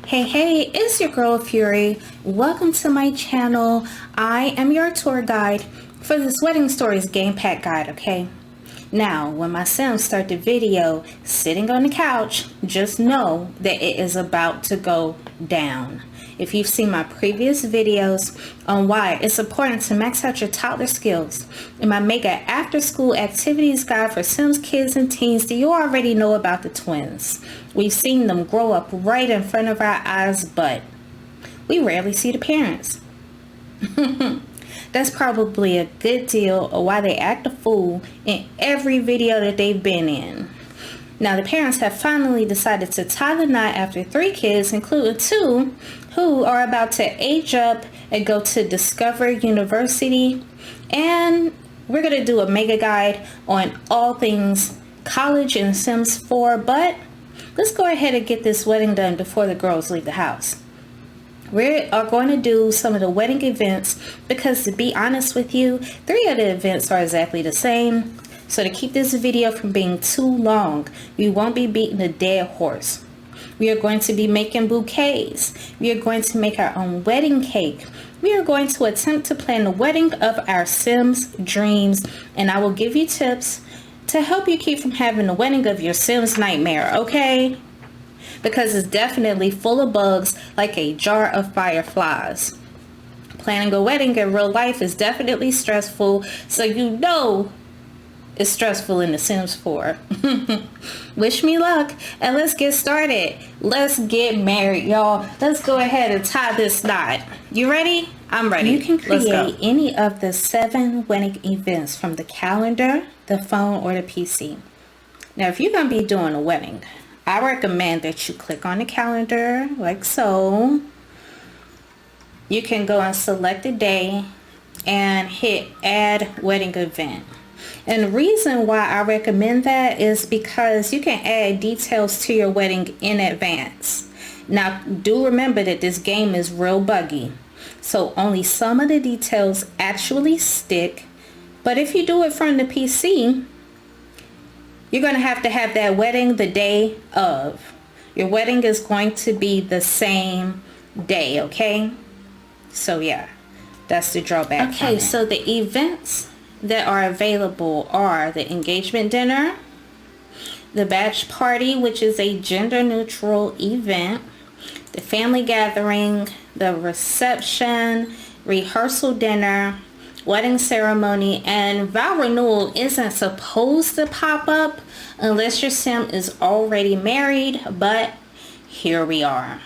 Hey, it's your girl Fury. Welcome to my channel. I am your tour guide for this Wedding Stories game pack guide, okay? Now, when my Sims start the video sitting on the couch, just know that it is about to go down. If you've seen my previous videos on why it's important to max out your toddler skills in my mega after school activities guide for Sims kids and teens, do you already know about the twins? We've seen them grow up right in front of our eyes, but we rarely see the parents. That's probably a good deal of why they act a fool in every video that they've been in. Now, the parents have finally decided to tie the knot after 3 kids, including 2 who are about to age up and go to Discover University. And we're going to do a mega guide on all things college and Sims 4, but let's go ahead and get this wedding done before the girls leave the house. We are going to do some of the wedding events because, to be honest with you, 3 of the events are exactly the same. So to keep this video from being too long, we won't be beating a dead horse. We are going to be making bouquets. We are going to make our own wedding cake. We are going to attempt to plan the wedding of our Sims dreams, and I will give you tips to help you keep from having the wedding of your Sims nightmare, okay? Because it's definitely full of bugs like a jar of fireflies. Planning a wedding in real life is definitely stressful, so you know it's stressful in The Sims 4. Wish me luck, and let's get started. Let's get married, y'all. Let's go ahead and tie this knot. You ready? I'm ready. You can create any of the 7 wedding events from the calendar, the phone, or the PC. Now, if you're going to be doing a wedding, I recommend that you click on the calendar like so. You can go and select a day and hit add wedding event. And the reason why I recommend that is because you can add details to your wedding in advance. Now, do remember that this game is real buggy, so only some of the details actually stick. But if you do it from the PC, you're going to have that wedding the day of. Your wedding is going to be the same day, okay? So yeah, that's the drawback. Okay, so the events that are available are the engagement dinner, the batch party, which is a gender neutral event, the family gathering, the reception, rehearsal dinner, wedding ceremony, and vow renewal isn't supposed to pop up unless your Sim is already married, but here we are.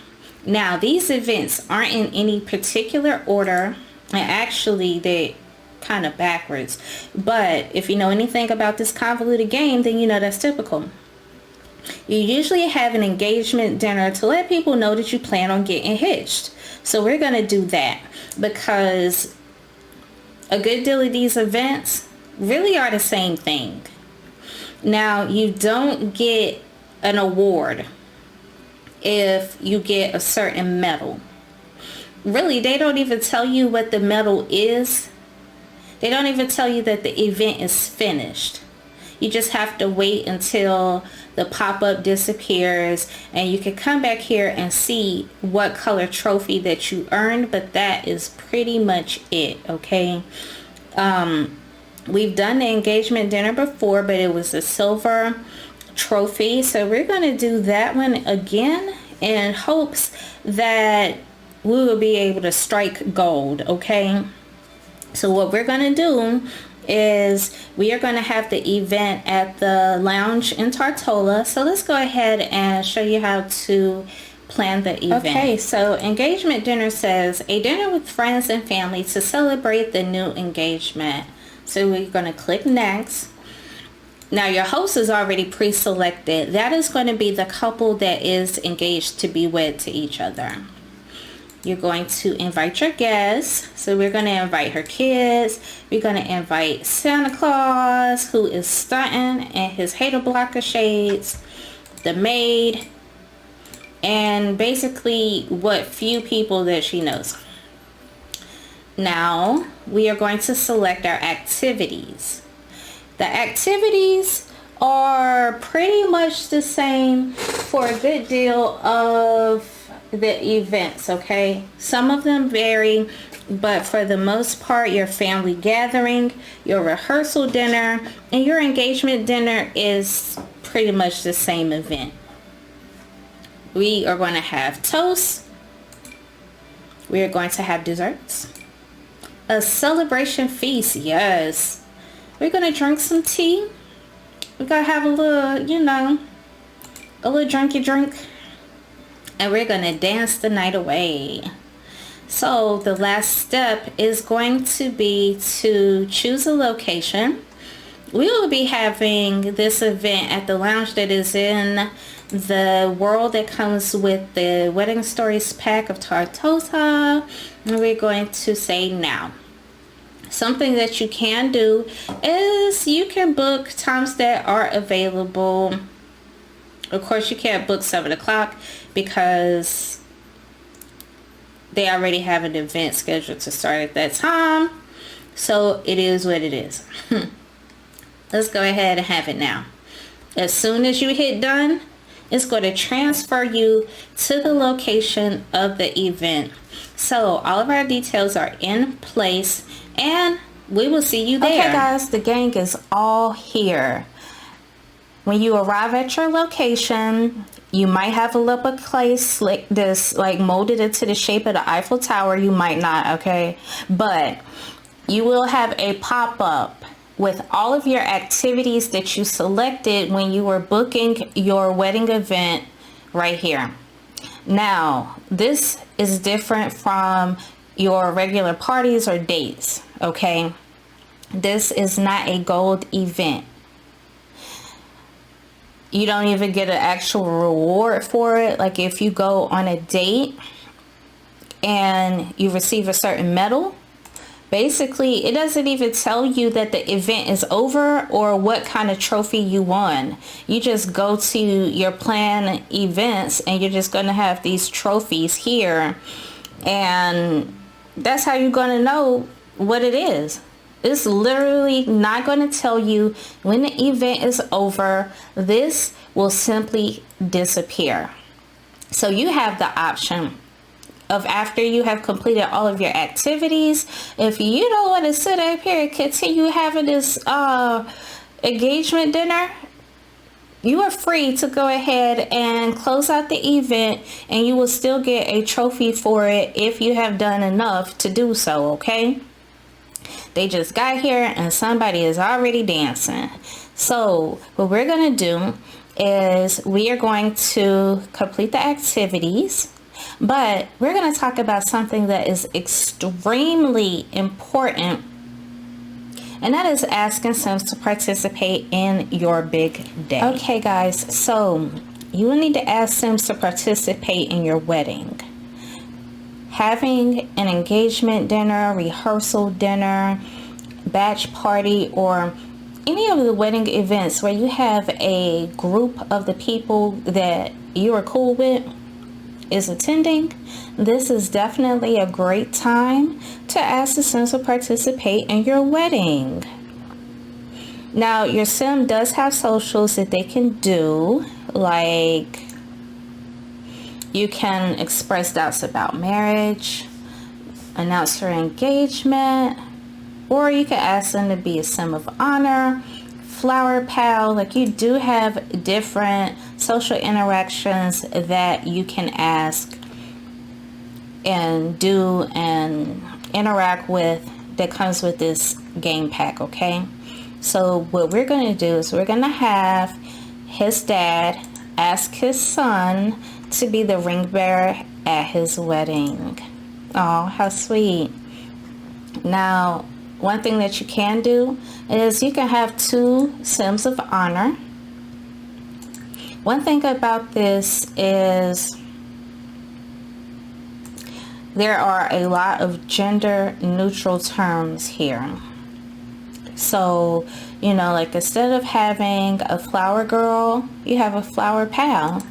Now, these events aren't in any particular order, and actually they kind of backwards, but if you know anything about this convoluted game, then you know that's typical. You usually have an engagement dinner to let people know that you plan on getting hitched. So we're going to do that because a good deal of these events really are the same thing. Now, you don't get an award if you get a certain medal. Really, they don't even tell you what the medal is. They don't even tell you that the event is finished. You just have to wait until the pop-up disappears and you can come back here and see what color trophy that you earned, but that is pretty much it, okay? We've done the engagement dinner before, but it was a silver trophy, so we're going to do that one again in hopes that we will be able to strike gold, okay? So what we're going to do is we are going to have the event at the lounge in Tortola. So let's go ahead and show you how to plan the event. Okay, so engagement dinner says a dinner with friends and family to celebrate the new engagement. So we're going to click next. Now your host is already pre-selected. That is going to be the couple that is engaged to be wed to each other. You're going to invite your guests. So we're going to invite her kids. We're going to invite Santa Claus, who is stunting in his hater blocker shades, the maid, and basically what few people that she knows. Now we are going to select our activities. The activities are pretty much the same for a good deal of the events, okay? Some of them vary, but for the most part, your family gathering, your rehearsal dinner, and your engagement dinner is pretty much the same event. We are going to have toast. We are going to have desserts. A celebration feast, yes. We're going to drink some tea. We're going to have a little, you know, a little drinky drink. And we're going to dance the night away. So the last step is going to be to choose a location. We will be having this event at the lounge that is in the world that comes with the Wedding Stories pack of Tartosa. And we're going to say now. Something that you can do is you can book times that are available. Of course, you can't book 7 o'clock because they already have an event scheduled to start at that time. So it is what it is. Let's go ahead and have it now. As soon as you hit done, it's going to transfer you to the location of the event. So all of our details are in place and we will see you there. Okay guys, the gang is all here. When you arrive at your location, you might have a little place like this, like molded into the shape of the Eiffel Tower. You might not, okay? But you will have a pop-up with all of your activities that you selected when you were booking your wedding event right here. Now, this is different from your regular parties or dates, okay? This is not a gold event. You don't even get an actual reward for it. Like if you go on a date and you receive a certain medal, basically it doesn't even tell you that the event is over or what kind of trophy you won. You just go to your planned events and you're just going to have these trophies here, and that's how you're going to know what it is. It's literally not going to tell you when the event is over. This will simply disappear. So you have the option of, after you have completed all of your activities, if you don't want to sit up here and continue having this engagement dinner, you are free to go ahead and close out the event and you will still get a trophy for it if you have done enough to do so, okay? They just got here and somebody is already dancing. So what we're going to do is we are going to complete the activities, but we're going to talk about something that is extremely important, and that is asking Sims to participate in your big day. Okay guys, so you will need to ask Sims to participate in your wedding. Having an engagement dinner, rehearsal dinner, batch party, or any of the wedding events where you have a group of the people that you are cool with is attending, this is definitely a great time to ask the Sims to participate in your wedding. Now, your Sim does have socials that they can do, like you can express doubts about marriage, announce your engagement, or you can ask them to be a Sim of honor, flower pal. Like, you do have different social interactions that you can ask and do and interact with that comes with this game pack, okay? So what we're going to do is we're going to have his dad ask his son to be the ring bearer at his wedding. Oh, how sweet. Now, one thing that you can do is you can have 2 Sims of honor. One thing about this is there are a lot of gender neutral terms here. So, you know, like instead of having a flower girl, you have a flower pal.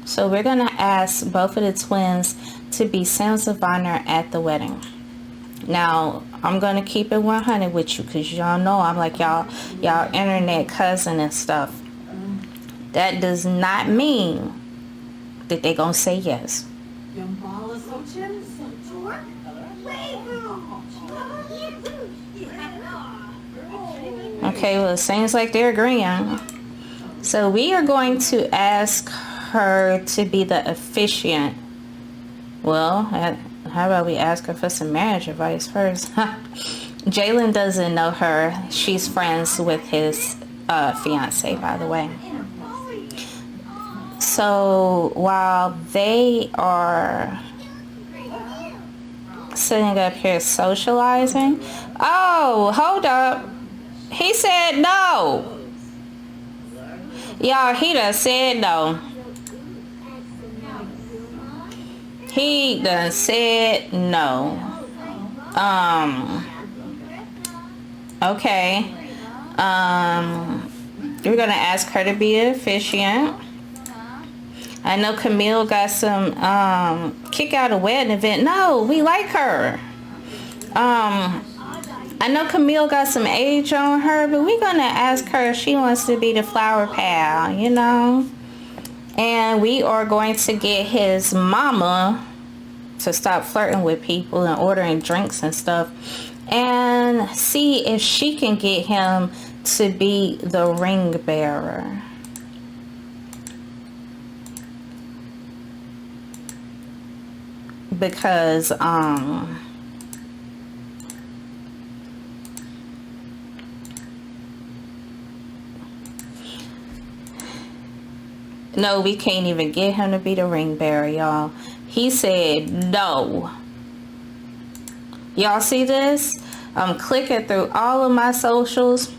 So we're going to ask both of the twins to be Sims of honor at the wedding. Now, I'm going to keep it 100 with you because y'all know I'm like y'all internet cousin and stuff. That does not mean that they're gonna say yes. Okay, well, it seems like they're agreeing. So we are going to ask her to be the officiant. Well, how about we ask her for some marriage advice first? Jalen doesn't know her. She's friends with his fiance, by the way. So while they are sitting up here socializing, oh, hold up. He said no. Y'all, he done said no. He done said no. Okay. We're gonna ask her to be an officiant. I know Camille got some kick out a wedding event. No, we like her. I know Camille got some age on her, but we're gonna ask her if she wants to be the flower pal, you know. And we are going to get his mama to stop flirting with people and ordering drinks and stuff, and see if she can get him to be the ring bearer. Because no, we can't even get him to be the ring bearer, y'all. He said no. Y'all see this? I'm clicking through all of my socials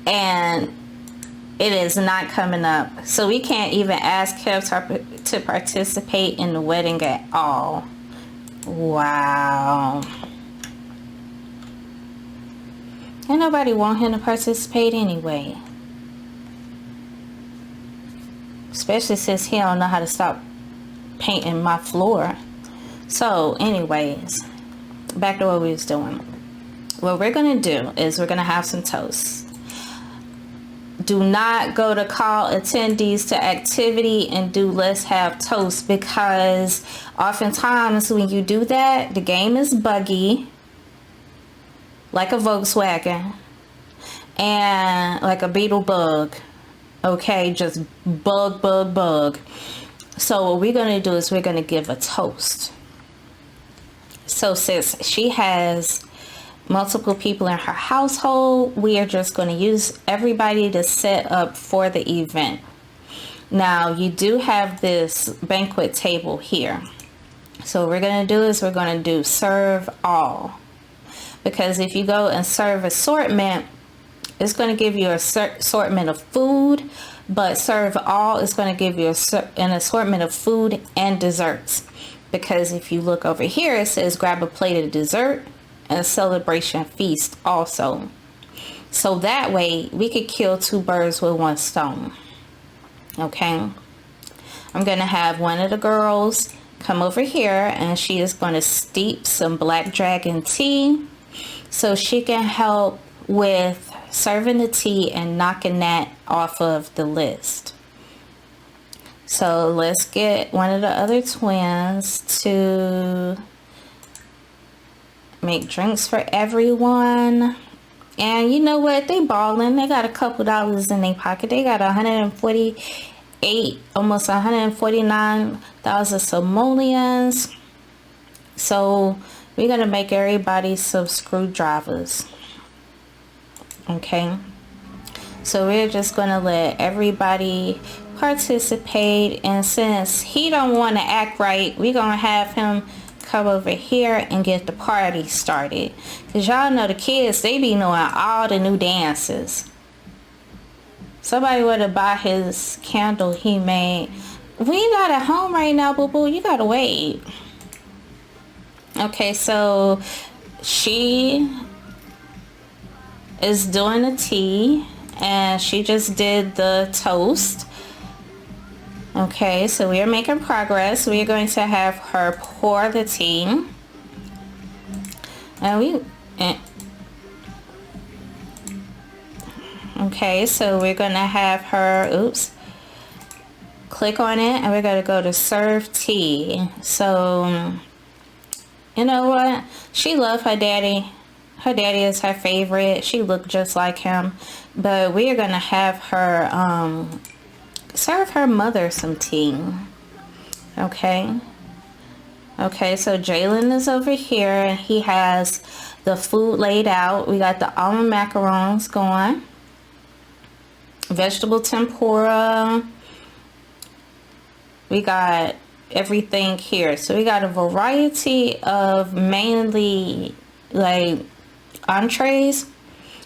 and it is not coming up. So we can't even ask him to participate in the wedding at all. Wow. Ain't nobody want him to participate anyway. Especially since he don't know how to stop painting my floor. So anyways, back to what we was doing. What we're gonna do is we're gonna have some toast. Do not go to call attendees to activity and do let's have toast, because oftentimes when you do that, the game is buggy, like a Volkswagen, and like a beetle bug. Okay, just bug. So what we're going to do is we're going to give a toast. So since she has multiple people in her household, we are just going to use everybody to set up for the event. Now, you do have this banquet table here. So what we're going to do is we're going to do serve all. Because if you go and serve assortment, it's going to give you an assortment of food, but serve all is going to give you an assortment of food and desserts. Because if you look over here, it says grab a plate of dessert and a celebration feast also. So that way we could kill two birds with one stone. Okay. I'm going to have one of the girls come over here and she is going to steep some black dragon tea so she can help with serving the tea and knocking that off of the list. So let's get one of the other twins to make drinks for everyone. And you know what? They balling. They got a couple dollars in their pocket. They got 148, almost 149,000 simoleons. So we're going to make everybody some screwdrivers. Okay, so we're just gonna let everybody participate, and since he don't want to act right, we're gonna have him come over here and get the party started, because y'all know the kids, they be knowing all the new dances. Somebody would have bought his candle he made. We not at home right now, boo boo, you gotta wait. Okay, so she is doing the tea and she just did the toast. Okay, so we are making progress. We are going to have her pour the tea, and okay, so we're gonna have her Click on it and we're going to go to serve tea. So, you know what? She loved her daddy. Her daddy is her favorite. She looked just like him. But we are going to have her serve her mother some tea. Okay. Okay, so Jalen is over here and he has the food laid out. We got the almond macarons going. Vegetable tempura. We got everything here. So we got a variety of mainly like entrees.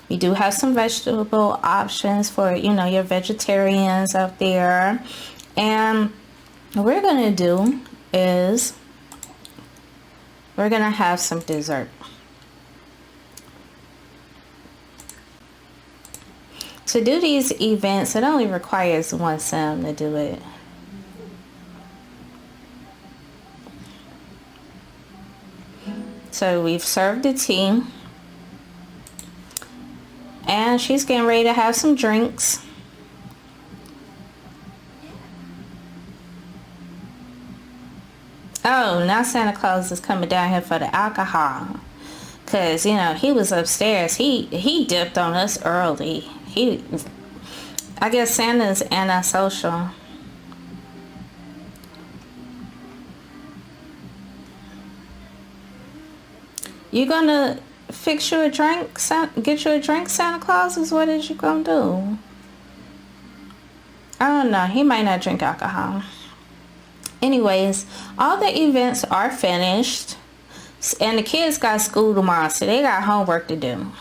We do have some vegetable options for, you know, your vegetarians out there. And what we're going to do is we're going to have some dessert. To do these events, it only requires one sim to do it. So we've served the tea. And she's getting ready to have some drinks. Oh, now Santa Claus is coming down here for the alcohol. Because, you know, he was upstairs. He dipped on us early. I guess Santa's antisocial. You gonna fix you a drink? Get you a drink, Santa Claus? Is what is you gonna do? I don't know. He might not drink alcohol. Anyways, all the events are finished. And the kids got school tomorrow, so they got homework to do.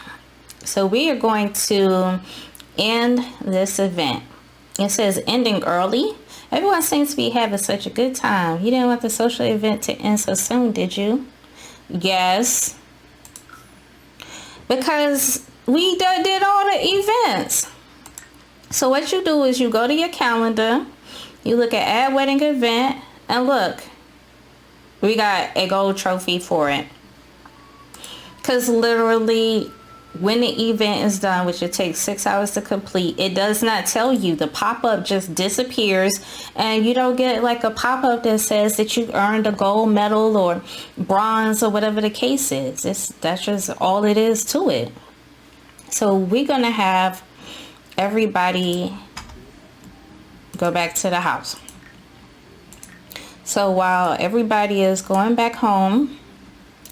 So we are going to end this event. It says ending early. Everyone seems to be having such a good time. You didn't want the social event to end so soon, did you? Yes. Because we did all the events. So what you do is you go to your calendar. You look at add wedding event. And look. We got a gold trophy for it. Because literally, when the event is done, which it takes 6 hours to complete, it does not tell you. The pop-up just disappears. And you don't get like a pop-up that says that you earned a gold medal or bronze or whatever the case is. That's just all it is to it. So we're going to have everybody go back to the house. So while everybody is going back home,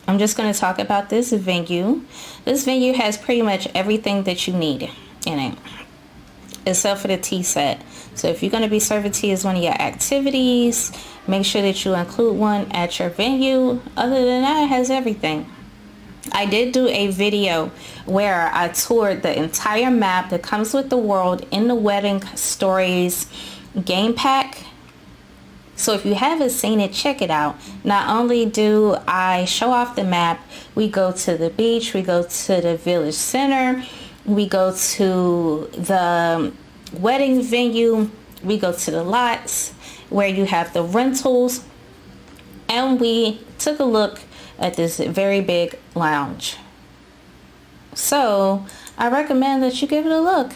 I'm just going to talk about this venue. This venue has pretty much everything that you need in it, except for the tea set. So if you're going to be serving tea as one of your activities, make sure that you include one at your venue. Other than that, it has everything. I did do a video where I toured the entire map that comes with the world in the Wedding Stories game pack. So if you haven't seen it, check it out. Not only do I show off the map, we go to the beach, we go to the village center, we go to the wedding venue, we go to the lots where you have the rentals, and we took a look at this very big lounge. So I recommend that you give it a look.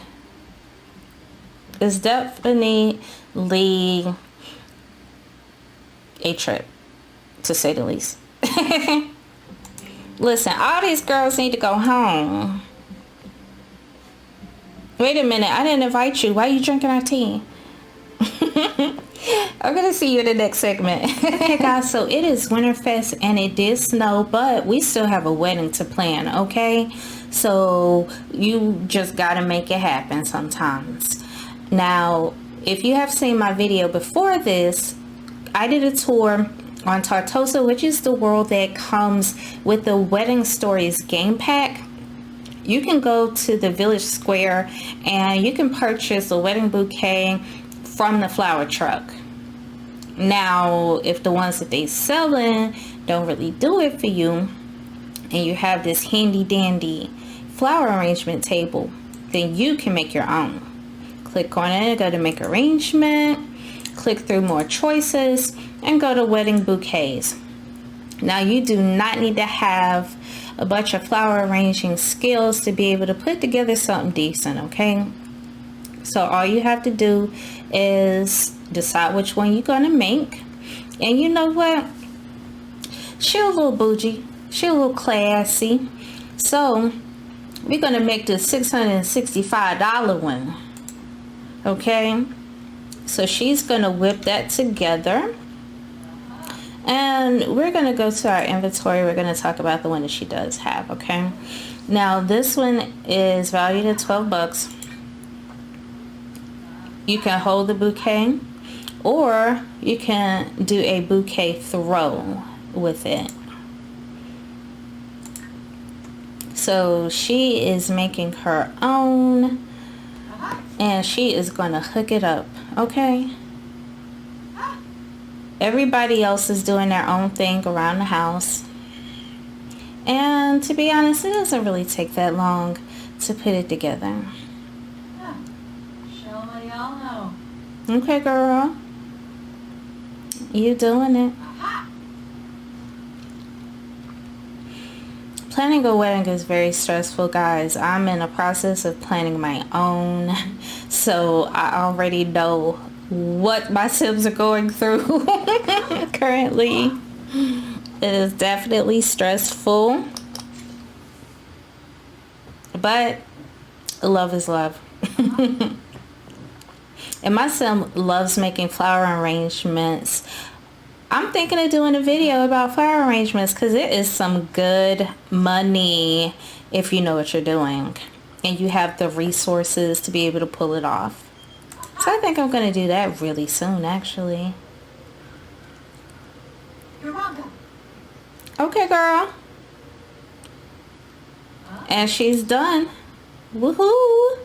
It's definitely a trip, to say the least. Listen, all these girls need to go home. Wait a minute, I didn't invite you. Why are you drinking our tea? I'm gonna see you in the next segment. Hey guys, so it is Winterfest and it did snow, but we still have a wedding to plan, okay? So you just gotta make it happen sometimes. Now, if you have seen my video before this, I did a tour on Tortosa, which is the world that comes with the Wedding Stories game pack. You can go to the village square and you can purchase a wedding bouquet from the flower truck. Now, if the ones that they selling don't really do it for you, and you have this handy dandy flower arrangement table, then you can make your own. Click on it, go to make arrangement, click through more choices, and go to wedding bouquets. Now, you do not need to have a bunch of flower arranging skills to be able to put together something decent, okay? So all you have to do is decide which one you're going to make. And you know what? She a little bougie. She a little classy. So we're going to make the $665 one. Okay? So she's going to whip that together. And we're going to go to our inventory. We're going to talk about the one that she does have. Okay? Now this one is valued at $12. You can hold the bouquet, or you can do a bouquet throw with it. So she is making her own, and she is going to hook it up. Okay? Everybody else is doing their own thing around the house. And to be honest, it doesn't really take that long to put it together. Show me y'all know. Okay, girl. You doing it. Planning a wedding is very stressful, guys. I'm in the process of planning my own. So I already know what my siblings are going through currently. It is definitely stressful, but love is love. And my son loves making flower arrangements. I'm thinking of doing a video about flower arrangements because it is some good money if you know what you're doing and you have the resources to be able to pull it off. So I think I'm going to do that really soon, actually. You're wrong. Okay, girl. And she's done. Woohoo!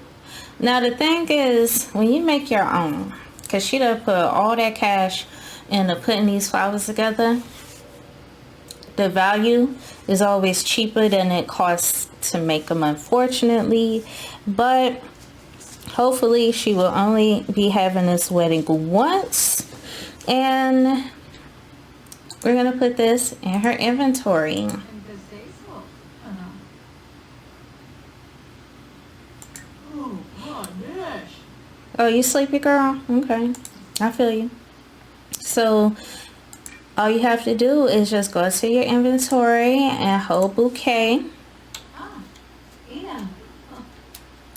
Now the thing is, when you make your own, because she done put all that cash into putting these flowers together, the value is always cheaper than it costs to make them, unfortunately. But hopefully she will only be having this wedding once, and we're gonna put this in her inventory. Oh, you sleepy, girl? Okay, I feel you. So all you have to do is just go to your inventory and hold bouquet. Yeah.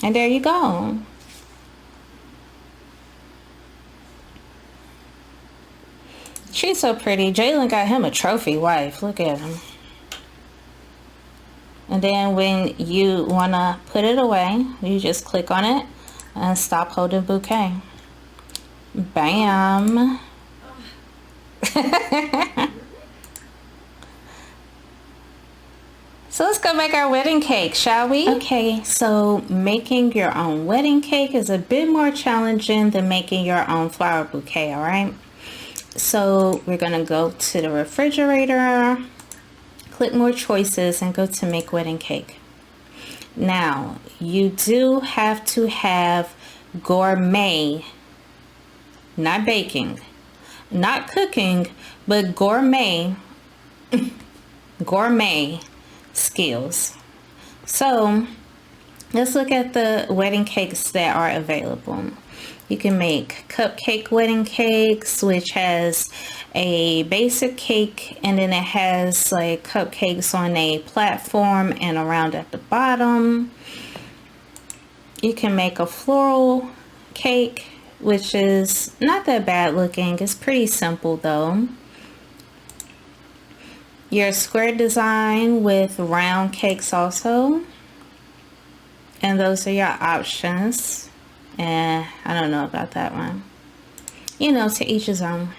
And there you go. She's so pretty. Jalen got him a trophy wife. Look at him. And then when you want to put it away, you just click on it and stop holding bouquet. Bam. So let's go make our wedding cake, shall we? Okay, so making your own wedding cake is a bit more challenging than making your own flower bouquet, all right? So we're gonna go to the refrigerator, click more choices, and go to make wedding cake. Now, you do have to have gourmet, not baking, not cooking, but gourmet, gourmet skills. So let's look at the wedding cakes that are available. You can make cupcake wedding cakes, which has a basic cake, and then it has like cupcakes on a platform and around at the bottom. You can make a floral cake, which is not that bad looking. It's pretty simple though. Your square design with round cakes also. And those are your options. And I don't know about that one. You know, to each his own.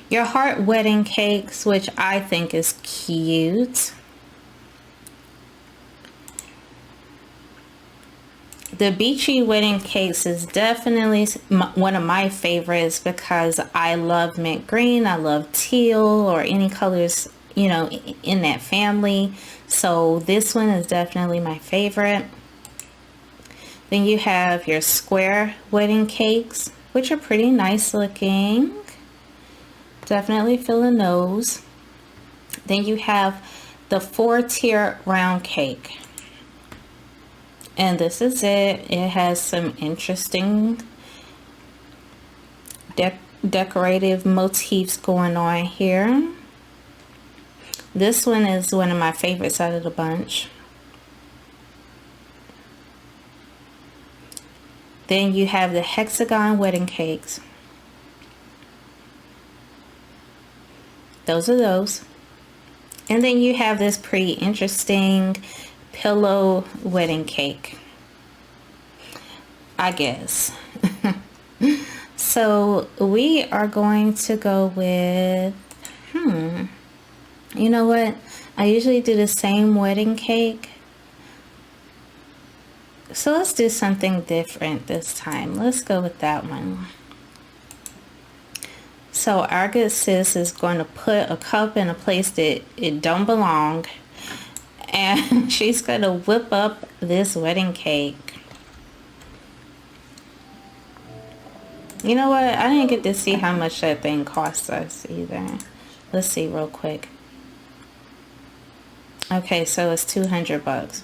Your heart wedding cakes, which I think is cute. The beachy wedding cakes is definitely one of my favorites because I love mint green. I love teal or any colors, you know, in that family. So this one is definitely my favorite. Then you have your square wedding cakes, which are pretty nice looking. Definitely feeling those. Then you have the 4-tier round cake. And this is it. It has some interesting decorative motifs going on here. This one is one of my favorites out of the bunch. Then you have the hexagon wedding cakes. Those are those. And then you have this pretty interesting pillow wedding cake, I guess. So we are going to go with, you know what? I usually do the same wedding cake. So let's do something different this time. Let's go with that one. So our good sis is going to put a cup in a place that it don't belong. And she's going to whip up this wedding cake. You know what? I didn't get to see how much that thing cost us either. Let's see real quick. Okay, so it's $200.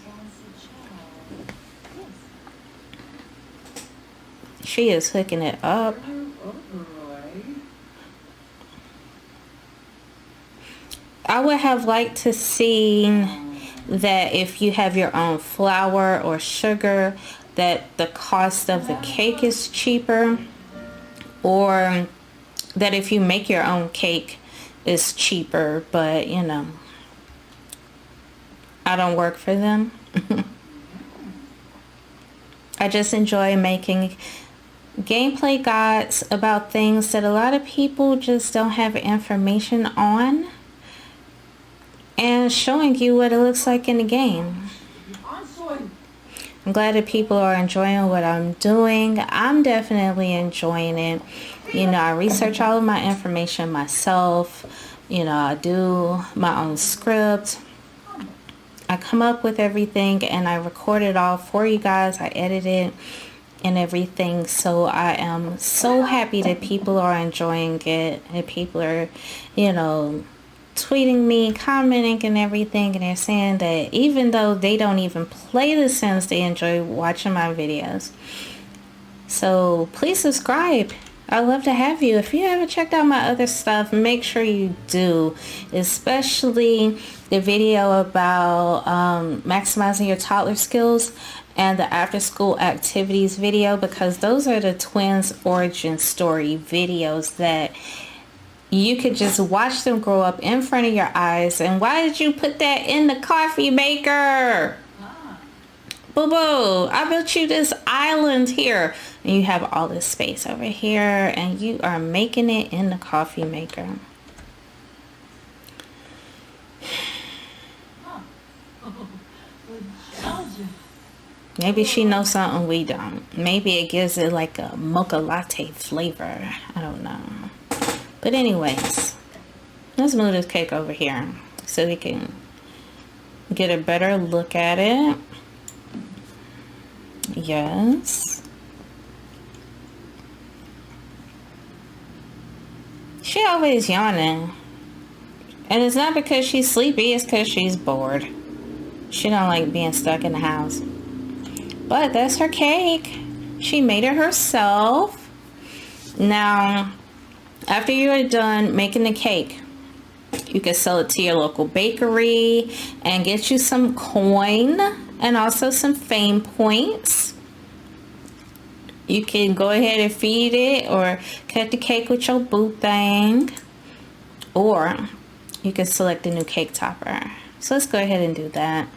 She is hooking it up. I would have liked to see that if you have your own flour or sugar, that the cost of the cake is cheaper, or that if you make your own cake is cheaper, but you know, I don't work for them. I just enjoy making gameplay guides about things that a lot of people just don't have information on, and showing you what it looks like in the game. I'm glad that people are enjoying what I'm doing. I'm definitely enjoying it. You know, I research all of my information myself. You know, I do my own script. I come up with everything and I record it all for you guys. I edit it and everything. So I am so happy that people are enjoying it, and people are, you know, tweeting me, commenting and everything, and they're saying that even though they don't even play The Sims, they enjoy watching my videos. So please subscribe. I'd love to have you. If you haven't checked out my other stuff, make sure you do, especially the video about maximizing your toddler skills and the after school activities video, because those are the twins origin story videos that you could just watch them grow up in front of your eyes. And why did you put that in the coffee maker? Boo boo, I built you this island here. And you have all this space over here, and you are making it in the coffee maker. Maybe she knows something we don't. Maybe it gives it like a mocha latte flavor. I don't know. But anyways, let's move this cake over here so we can get a better look at it. Yes. She always yawning. And it's not because she's sleepy, it's because she's bored. She don't like being stuck in the house. But that's her cake. She made it herself. Now, after you are done making the cake, you can sell it to your local bakery and get you some coin and also some fame points. You can go ahead and feed it or cut the cake with your boo thing. Or you can select a new cake topper. So let's go ahead and do that.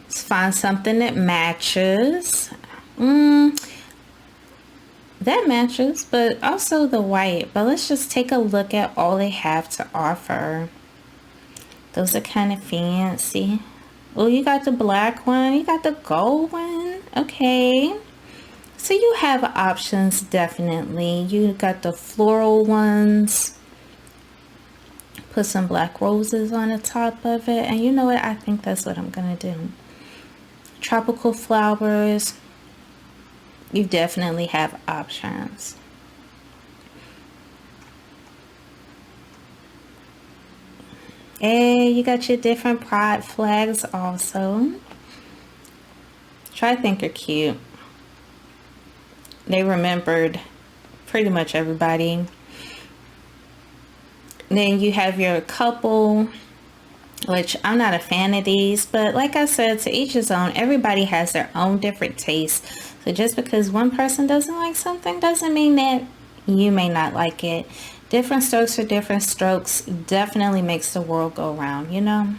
Let's find something that matches. That matches, but also the white. But let's just take a look at all they have to offer. Those are kind of fancy. Oh, you got the black one. You got the gold one. Okay. So you have options, definitely. You got the floral ones. Put some black roses on the top of it. And you know what? I think that's what I'm going to do. Tropical flowers. You definitely have options. Hey, you got your different pride flags also. I think are cute. They remembered pretty much everybody. Then you have your couple, which I'm not a fan of these, but like I said, to each his own. Everybody has their own different tastes. So just because one person doesn't like something doesn't mean that you may not like it. Different strokes for different strokes definitely makes the world go round, you know?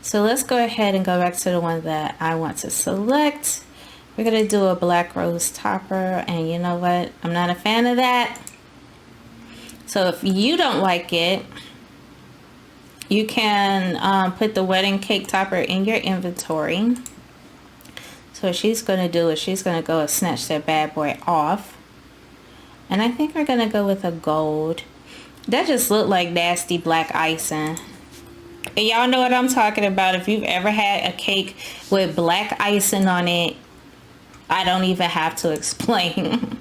So let's go ahead and go back to the one that I want to select. We're going to do a black rose topper, and you know what? I'm not a fan of that. So if you don't like it, you can put the wedding cake topper in your inventory. So what she's going to do is she's going to go and snatch that bad boy off. And I think we're going to go with a gold. That just looked like nasty black icing. And y'all know what I'm talking about. If you've ever had a cake with black icing on it, I don't even have to explain.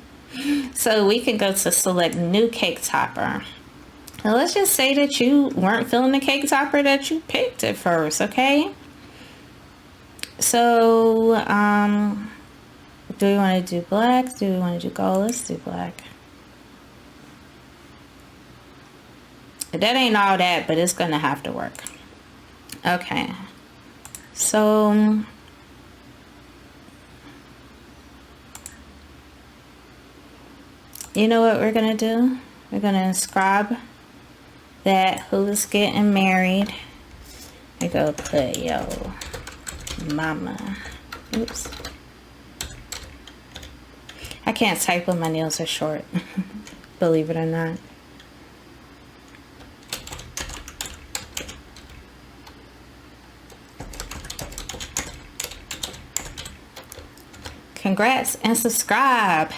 So we can go to select new cake topper. Now let's just say that you weren't feeling the cake topper that you picked at first, okay? So, do we want to do black? Do we want to do gold? Let's do black. That ain't all that, but it's going to have to work. Okay. So, you know what we're going to do? We're going to inscribe that who's getting married. I go put yo mama. Oops. I can't type when my nails are short. Believe it or not. Congrats and subscribe.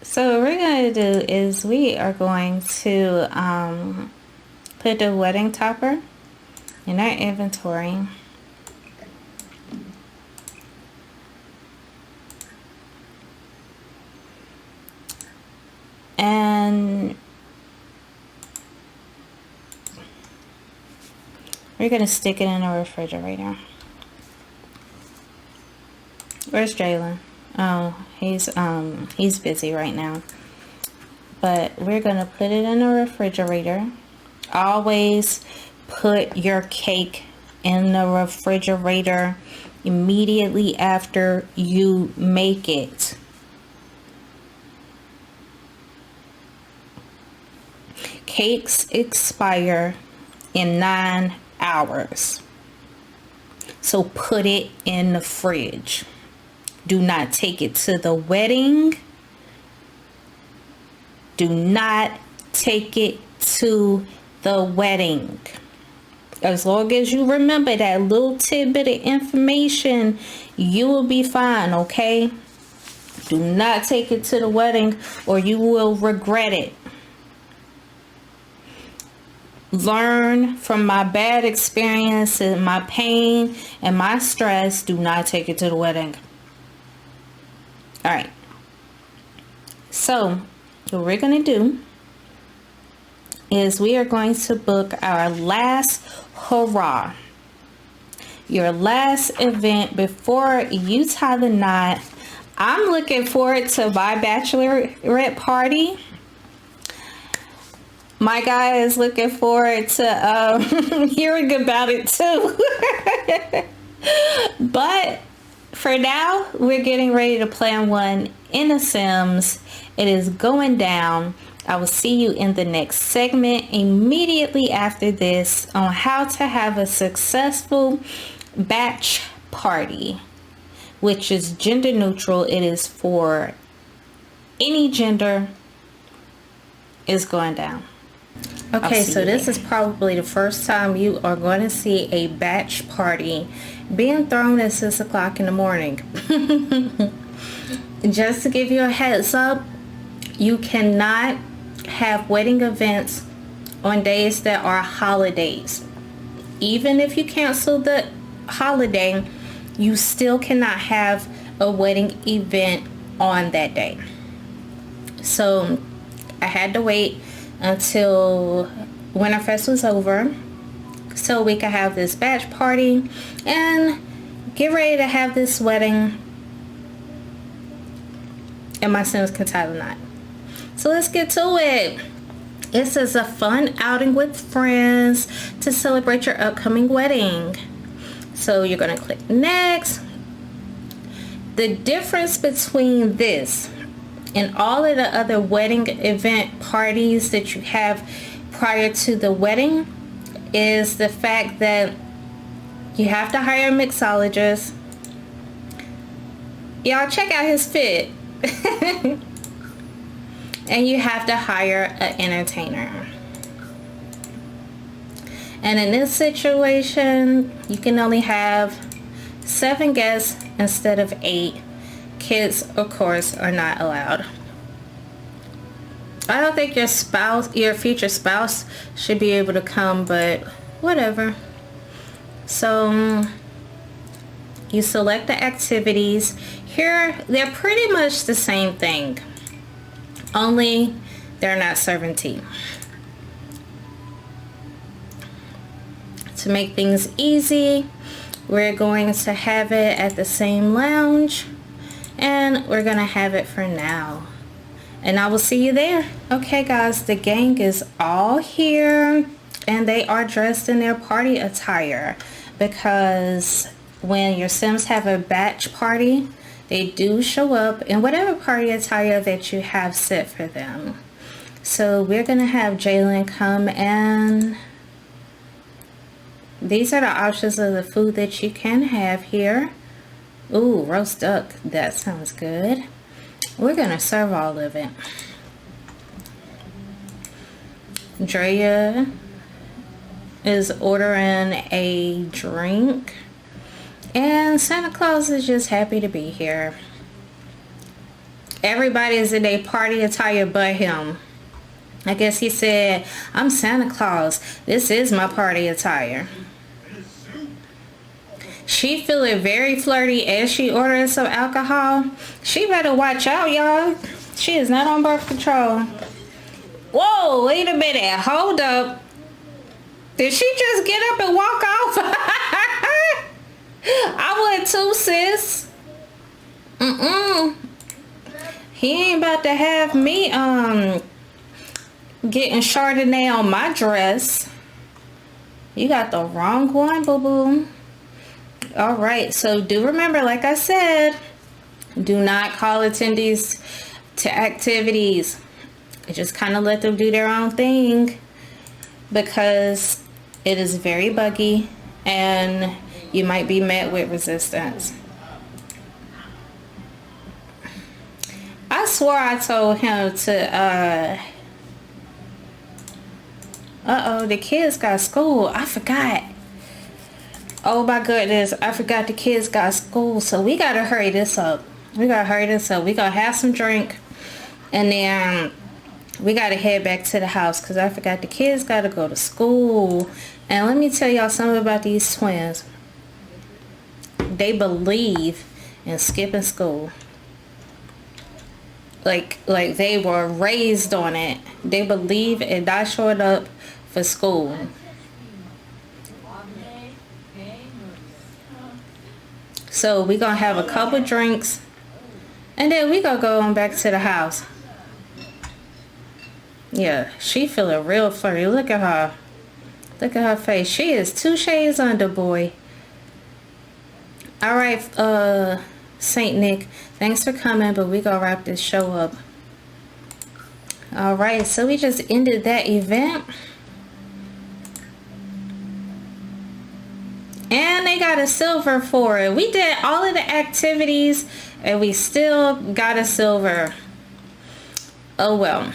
So what we're going to do is we are going to put the wedding topper in our inventory. And we're going to stick it in the refrigerator. Where's Jalen? Oh, he's busy right now. But we're going to put it in the refrigerator. Always put your cake in the refrigerator immediately after you make it. Cakes expire in 9 hours. So put it in the fridge. Do not take it to the wedding. Do not take it to the wedding. As long as you remember that little tidbit of information, you will be fine, okay? Do not take it to the wedding or you will regret it. Learn from my bad experience and my pain and my stress. Do not take it to the wedding. All right. So what we're going to do is we are going to book our last hurrah. Your last event before you tie the knot. I'm looking forward to my bachelorette party. My guy is looking forward to hearing about it too. But for now, we're getting ready to plan one in The Sims. It is going down. I will see you in the next segment immediately after this on how to have a successful batch party, which is gender neutral. It is for any gender. Is going down. Okay, so this is probably the first time you are going to see a batch party being thrown at 6 o'clock in the morning. Just to give you a heads up, you cannot have wedding events on days that are holidays. Even if you cancel the holiday, you still cannot have a wedding event on that day. So I had to wait until Winterfest was over so we can have this batch party and get ready to have this wedding, and my Sims can tie the knot. So let's get to it. This is a fun outing with friends to celebrate your upcoming wedding. So you're going to click next. The difference between this and all of the other wedding event parties that you have prior to the wedding is the fact that you have to hire a mixologist. Y'all check out his fit. And you have to hire an entertainer. And in this situation, you can only have 7 guests instead of 8. Kids, of course, are not allowed. I don't think your future spouse should be able to come, but whatever. So you select the activities. Here, they're pretty much the same thing, only they're not serving tea. To make things easy, we're going to have it at the same lounge, and we're gonna have it for now, and I will see you there. Okay guys, the gang is all here and they are dressed in their party attire, because when your Sims have a batch party, they do show up in whatever party attire that you have set for them. So we're gonna have Jalen come, and these are the options of the food that you can have here. Ooh, roast duck, that sounds good. We're gonna serve all of it. Drea is ordering a drink, and Santa Claus is just happy to be here. Everybody is in a party attire but him. I guess he said, I'm Santa Claus, this is my party attire. She feeling very flirty as she orders some alcohol. She better watch out, y'all. She is not on birth control. Whoa, wait a minute, hold up. Did she just get up and walk off? I would too, sis. He ain't about to have me getting Chardonnay on my dress. You got the wrong one, boo-boo. All right, so do remember, like I said, do not call attendees to activities. Just kind of let them do their own thing, because it is very buggy and you might be met with resistance. I swore I told him to the kids got school. I forgot. Oh my goodness, I forgot the kids got school, so we gotta hurry this up. We gotta have some drink, and then we gotta head back to the house, because I forgot the kids gotta go to school. And let me tell y'all something about these twins. They believe in skipping school. Like they were raised on it. They believe in not showing up for school. So we gonna have a couple drinks, and then we gonna go on back to the house. Yeah, she feeling real flirty. Look at her. Look at her face. She is 2 shades under, boy. All right, Saint Nick, thanks for coming, but we gonna wrap this show up. All right, so we just ended that event. And they got a silver for it. We did all of the activities and we still got a silver. Oh well.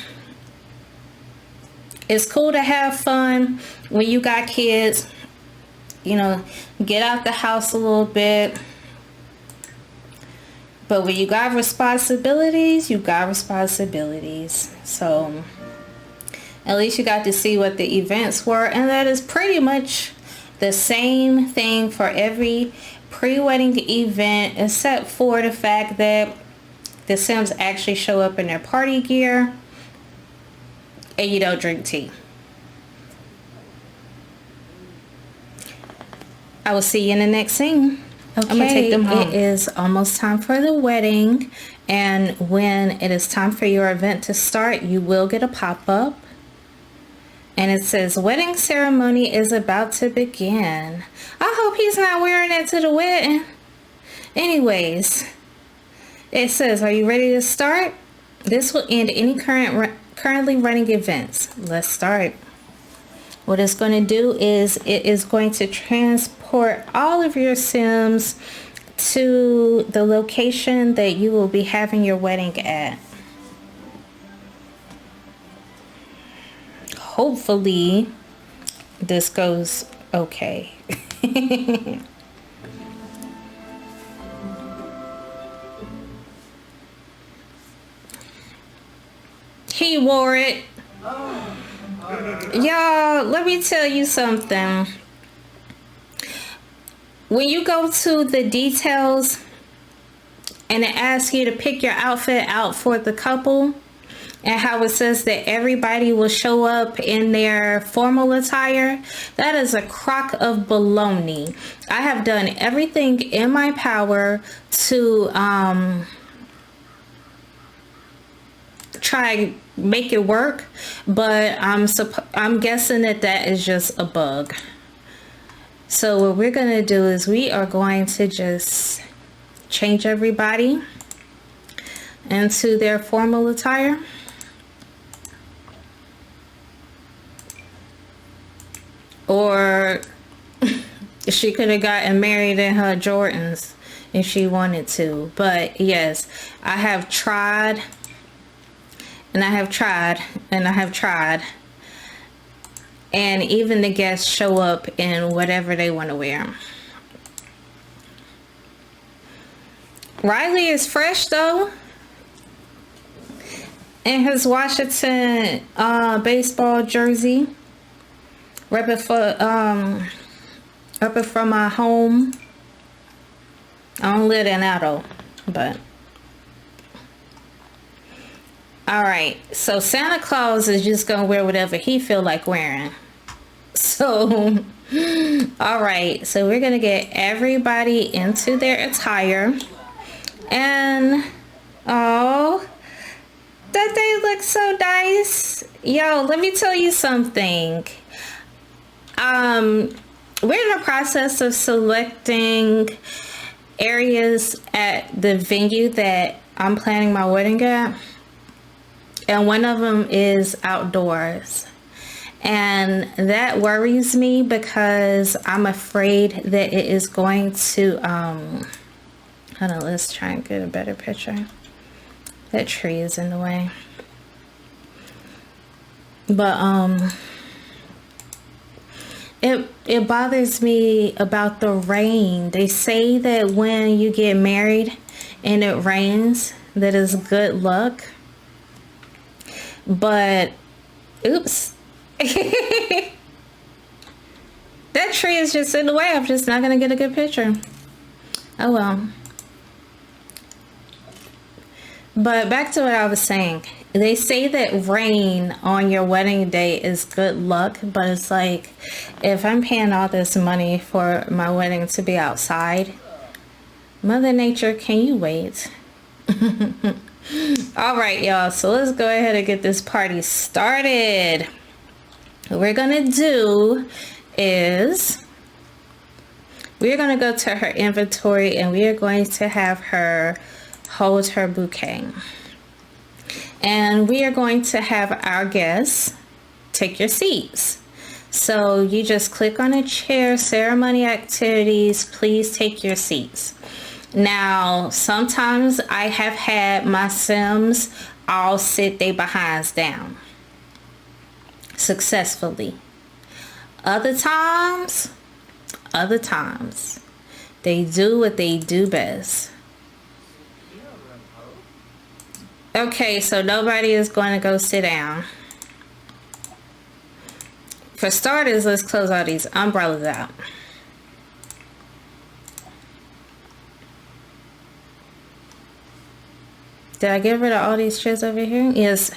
It's cool to have fun when you got kids. You know, get out the house a little bit. But when you got responsibilities, you got responsibilities. So at least you got to see what the events were. And that is pretty much the same thing for every pre-wedding event, except for the fact that the Sims actually show up in their party gear and you don't drink tea. I will see you in the next scene. Okay, I'm gonna take them home. it is almost time for the wedding, and when it is time for your event to start, you will get a pop-up, and it says wedding ceremony is about to begin. I hope he's not wearing it to the wedding. Anyways, it says, are you ready to start? This will end any currently running events. Let's start. What it's going to do is it is going to transport all of your Sims to the location that you will be having your wedding at. Hopefully this goes okay. He wore it. Y'all, let me tell you something. When you go to the details and it asks you to pick your outfit out for the couple, and how it says that everybody will show up in their formal attire, that is a crock of baloney. I have done everything in my power to try make it work, but I'm guessing that is just a bug. So what we're gonna do is we are going to just change everybody into their formal attire. Or she could have gotten married in her Jordans if she wanted to. But yes, I have tried. And I have tried, and I have tried. And even the guests show up in whatever they want to wear. Riley is fresh though. In his Washington baseball jersey. Repping from my home. I don't live in Addo, but... Alright, so Santa Claus is just gonna wear whatever he feel like wearing. So, alright, so we're gonna get everybody into their attire. And, oh, that they look so nice. Yo, let me tell you something. We're in the process of selecting areas at the venue that I'm planning my wedding at. And one of them is outdoors. And that worries me because I'm afraid that it is going to, hold on, let's try and get a better picture. That tree is in the way. But, it bothers me about the rain. They say that when you get married and it rains, that is good luck. But, oops. That tree is just in the way. I'm just not going to get a good picture. Oh well. But back to what I was saying. They say that rain on your wedding day is good luck. But it's like, if I'm paying all this money for my wedding to be outside, Mother Nature, can you wait? All right, y'all, so let's go ahead and get this party started. What we're gonna do is we're gonna go to her inventory and we are going to have her hold her bouquet, and we are going to have our guests take your seats. So you just click on a chair, ceremony activities, please take your seats. Now, sometimes I have had my Sims all sit their behinds down successfully. Other times, they do what they do best. Okay, so nobody is going to go sit down. For starters, let's close all these umbrellas out. Did I get rid of all these chairs over here? Yes.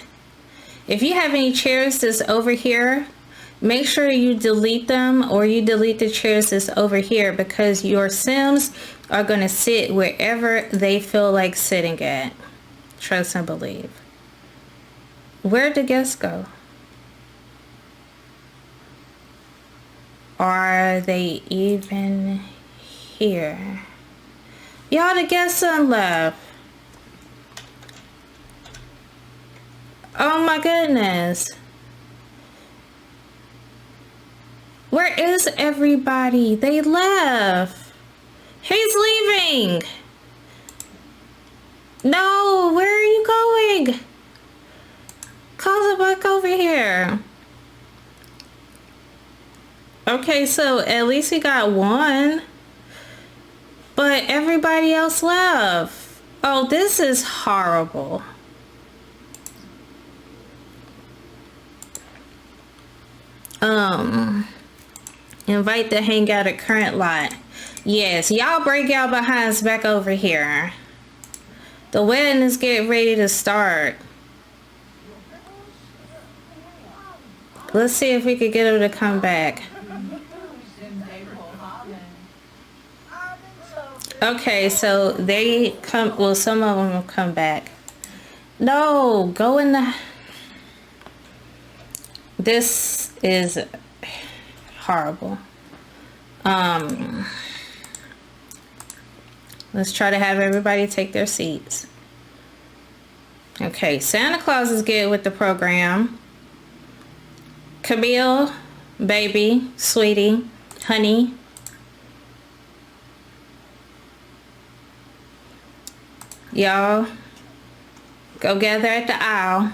If you have any chairs that's over here make sure you delete them, or you delete the chairs that's over here, because your Sims are going to sit wherever they feel like sitting at. Trust and believe. Where'd the guests go? Are they even here? Y'all, the guests done left. Oh my goodness. Where is everybody? They left. He's leaving. No, where are you going? Call it back over here. Okay, so at least we got one. But everybody else left. Oh, this is horrible. Invite to hang out at current lot. Yes, y'all break y'all behinds back over here. The wedding is getting ready to start. Let's see if we could get them to come back. Okay, so they come, well, some of them will come back. No, go in the... This is horrible. Let's try to have everybody take their seats. Okay, Santa Claus is good with the program. Camille, baby, sweetie, honey. Y'all, go gather at the aisle.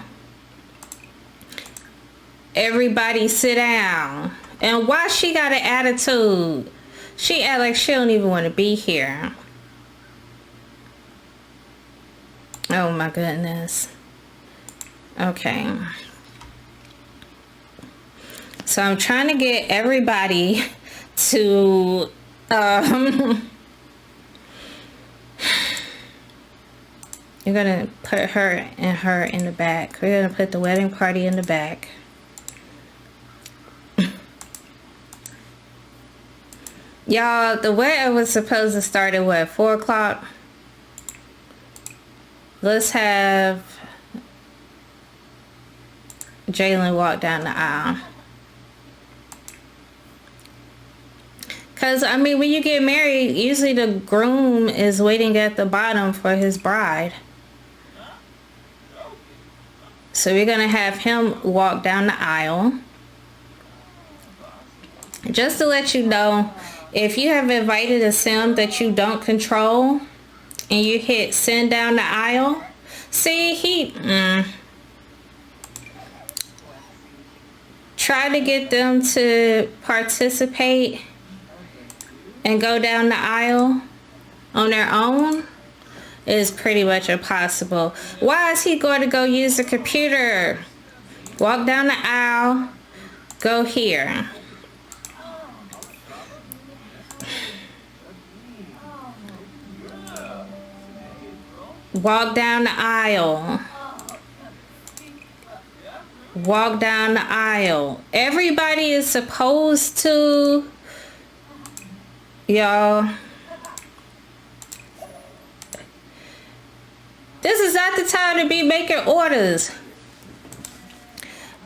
Everybody sit down. And why she got an attitude? She act like she don't even want to be here. Oh my goodness. Okay. So I'm trying to get everybody to you're gonna put her in the back. We're gonna put the wedding party in the back. Y'all, the wedding was supposed to start at what, 4 o'clock? Let's have Jalen walk down the aisle. Because, I mean, when you get married, usually the groom is waiting at the bottom for his bride. So we're going to have him walk down the aisle. Just to let you know, if you have invited a sim that you don't control and you hit send down the aisle, see, try to get them to participate and go down the aisle on their own is pretty much impossible. Why is he going to go use the computer? Walk down the aisle, go here. Walk down the aisle. Walk down the aisle. Everybody is supposed to, y'all. This is not the time to be making orders.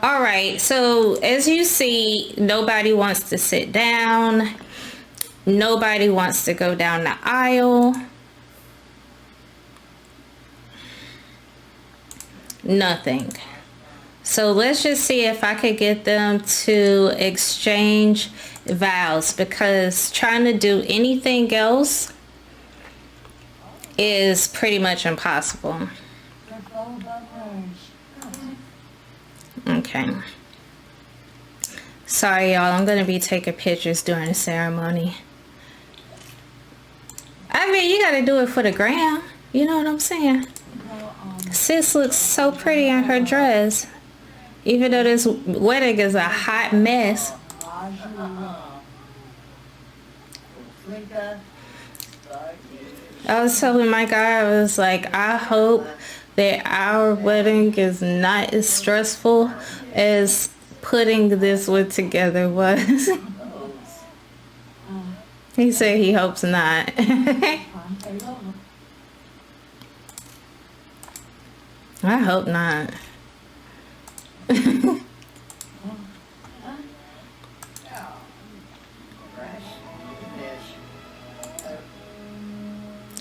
All right, so as you see, nobody wants to sit down. Nobody wants to go down the aisle. Nothing. So let's just see if I could get them to exchange vows, because trying to do anything else is pretty much impossible. Okay. Sorry, y'all. I'm going to be taking pictures during the ceremony. I mean, you got to do it for the gram. You know what I'm saying? Sis looks so pretty in her dress. Even though this wedding is a hot mess. I was telling my guy, I was like, I hope that our wedding is not as stressful as putting this one together was. He said he hopes not. I hope not.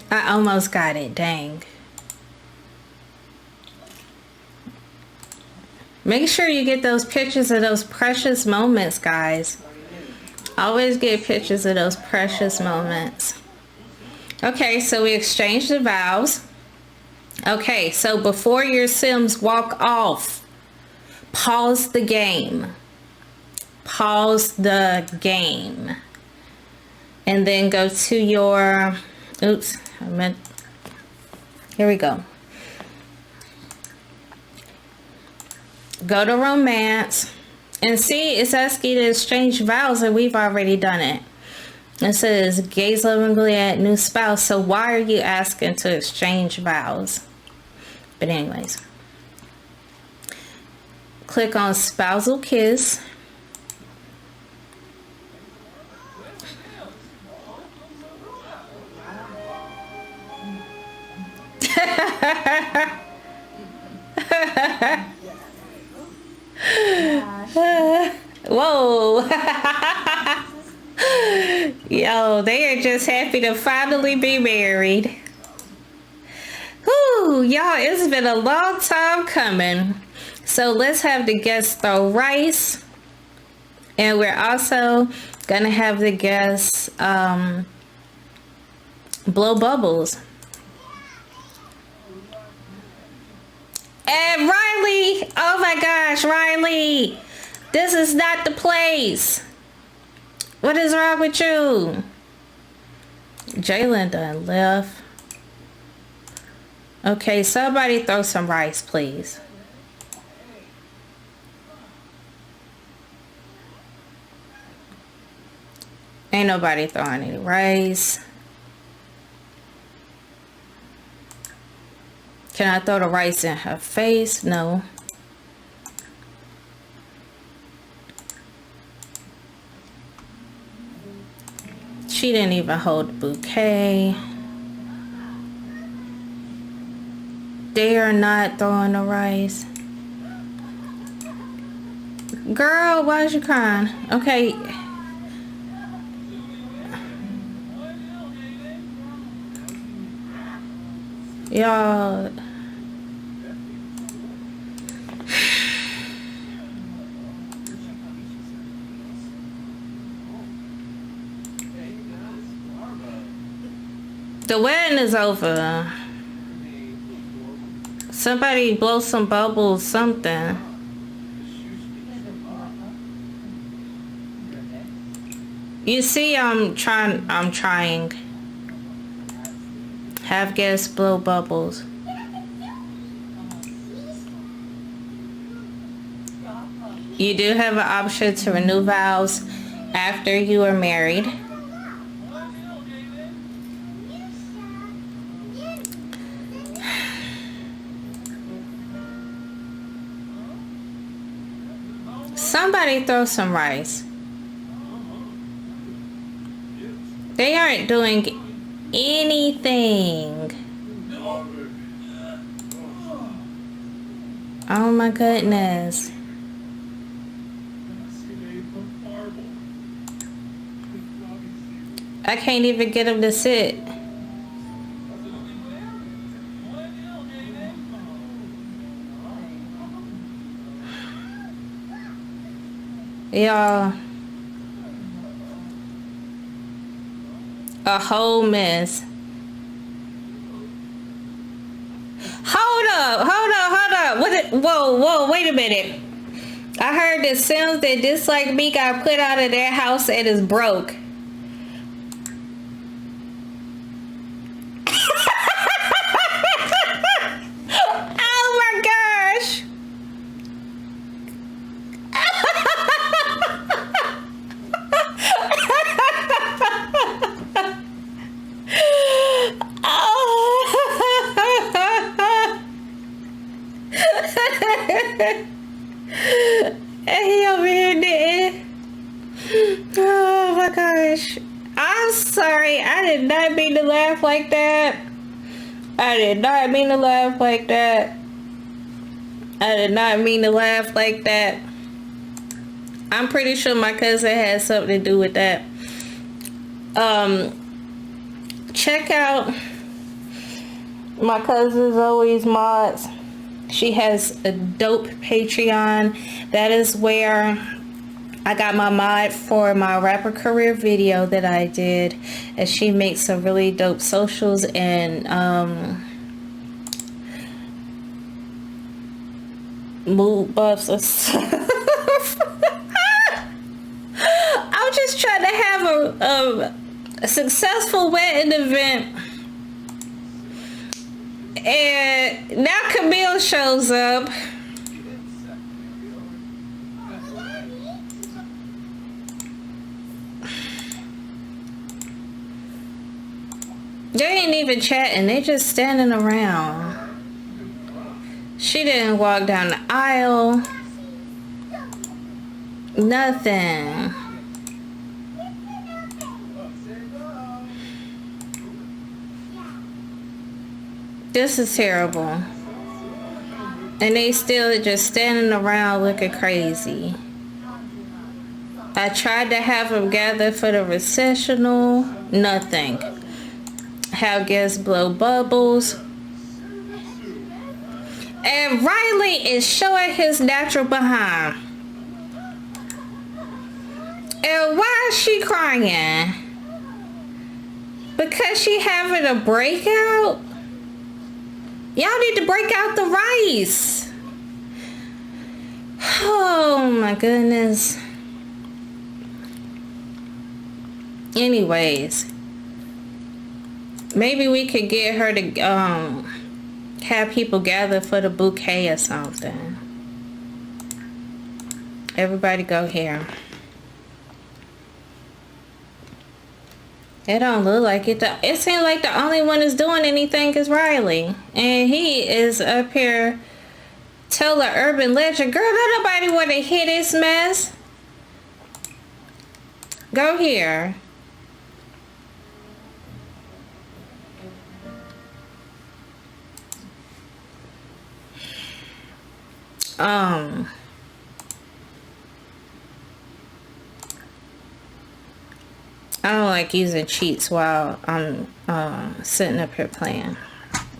I almost got it, dang. Make sure you get those pictures of those precious moments, guys. Always get pictures of those precious moments. Okay, so we exchanged the vows. Okay, so before your Sims walk off, pause the game. Pause the game. And then go to your, oops, here we go. Go to romance. And see, it's asking you to exchange vows, and we've already done it. It says, gaze lovingly at new spouse. So why are you asking to exchange vows? But anyways. Click on spousal kiss. Whoa. Yo, they are just happy to finally be married. Whoo, y'all, it's been a long time coming. So let's have the guests throw rice. And we're also gonna have the guests blow bubbles. And Riley, oh my gosh, Riley, this is not the place. What is wrong with you? Jalen done left. Okay, somebody throw some rice, please. Ain't nobody throwing any rice. Can I throw the rice in her face? No. She didn't even hold the bouquet. They are not throwing the rice. Girl, why is you crying? Okay. Y'all. The wedding is over. Somebody blow some bubbles, something. You see, I'm trying. Have guests blow bubbles. You do have an option to renew vows after you are married. Somebody throw some rice. They aren't doing anything. Oh my goodness. I can't even get them to sit. Y'all, a whole mess. Hold up. Whoa, wait a minute. I heard that Sims that dislike me got put out of their house and is broke. Oh my gosh. Hey, yo, not mean to laugh like that. I did not mean to laugh like that. I did not mean to laugh like that. I'm pretty sure my cousin had something to do with that. Check out my cousin Zoe's mods. She has a dope Patreon. That is where I got my mod for my rapper career video that I did. And she makes some really dope socials and mood buffs and stuff. I'm just trying to have a successful wedding event. And now Camille shows up. They ain't even chatting. They just standing around. She didn't walk down the aisle. Nothing. This is terrible. And they still just standing around looking crazy. I tried to have them gather for the recessional. Nothing. Have guests blow bubbles. And Riley is showing his natural behind. And why is she crying? Because she having a breakout? Y'all need to break out the rice. Oh my goodness. Anyways, maybe we could get her to have people gather for the bouquet or something. Everybody go here. It don't look like it. It seems like the only one that's doing anything is Riley. And he is up here tell the urban legend. Girl, don't nobody want to hear this mess. Go here. I don't like using cheats while I'm sitting up here playing,